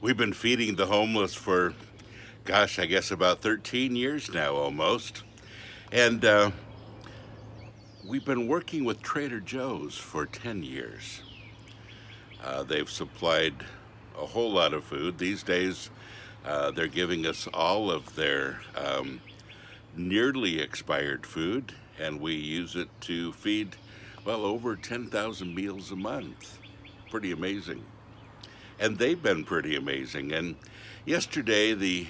We've been feeding the homeless for, gosh, I guess about 13 years now almost. And we've been working with Trader Joe's for 10 years. They've supplied a whole lot of food. These days, they're giving us all of their nearly expired food, and we use it to feed, well, over 10,000 meals a month. Pretty amazing. And they've been pretty amazing. And yesterday, the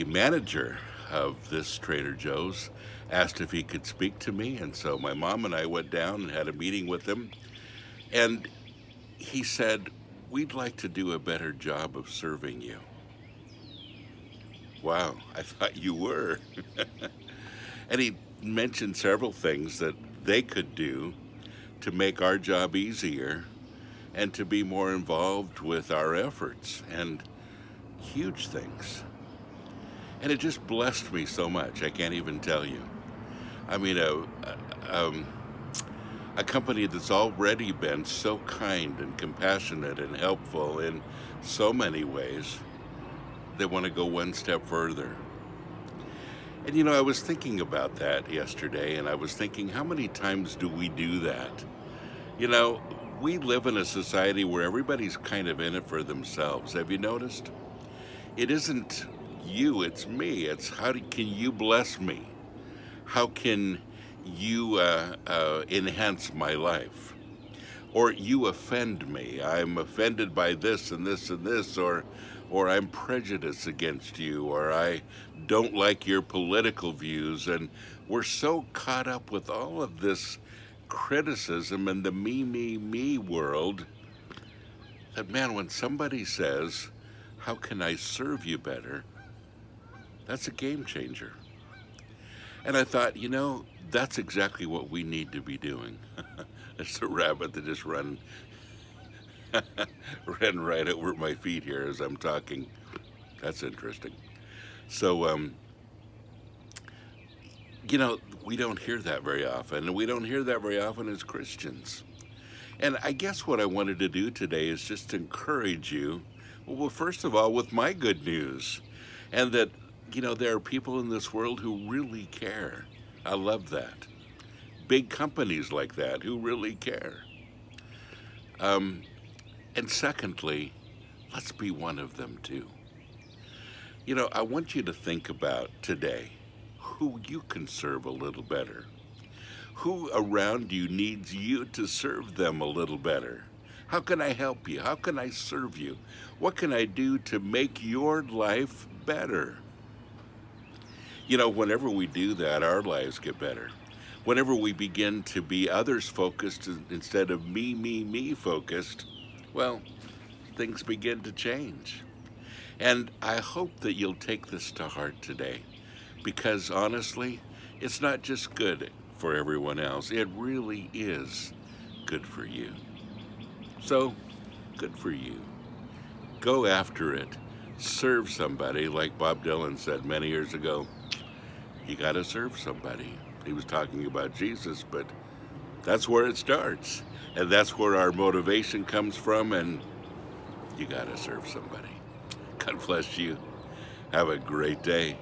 manager of this Trader Joe's asked if he could speak to me, and so my mom and I went down and had a meeting with him, and he said, "We'd like to do a better job of serving you." Wow, I thought you were. And he mentioned several things that they could do to make our job easier and to be more involved with our efforts, and huge things. And it just blessed me so much, I can't even tell you. I mean, a company that's already been so kind and compassionate and helpful in so many ways, they want to go one step further. And you know, I was thinking about that yesterday, and I was thinking, how many times do we do that? You know, we live in a society where everybody's kind of in it for themselves. Have you noticed? It isn't you, it's me. It's can you bless me? How can you enhance my life? Or you offend me. I'm offended by this and this and this, or I'm prejudiced against you, or I don't like your political views. And we're so caught up with all of this criticism in the me world that, man, when somebody says, "How can I serve you better?" that's a game changer. And I thought, you know, that's exactly what we need to be doing. It's a rabbit that just ran right over my feet here as I'm talking. That's interesting. So, you know, we don't hear that very often, and we don't hear that very often as Christians. And I guess what I wanted to do today is just to encourage you, well, first of all, with my good news, and that, you know, there are people in this world who really care. I love that. Big companies like that who really care. And secondly, let's be one of them too. You know, I want you to think about today who you can serve a little better. Who around you needs you to serve them a little better? How can I help you? How can I serve you? What can I do to make your life better? You know, whenever we do that, our lives get better. Whenever we begin to be others focused instead of me focused, well, things begin to change. And I hope that you'll take this to heart today, because honestly, it's not just good for everyone else. It really is good for you. So, good for you. Go after it. Serve somebody, like Bob Dylan said many years ago. You gotta serve somebody. He was talking about Jesus, but that's where it starts. And that's where our motivation comes from, and you gotta serve somebody. God bless you. Have a great day.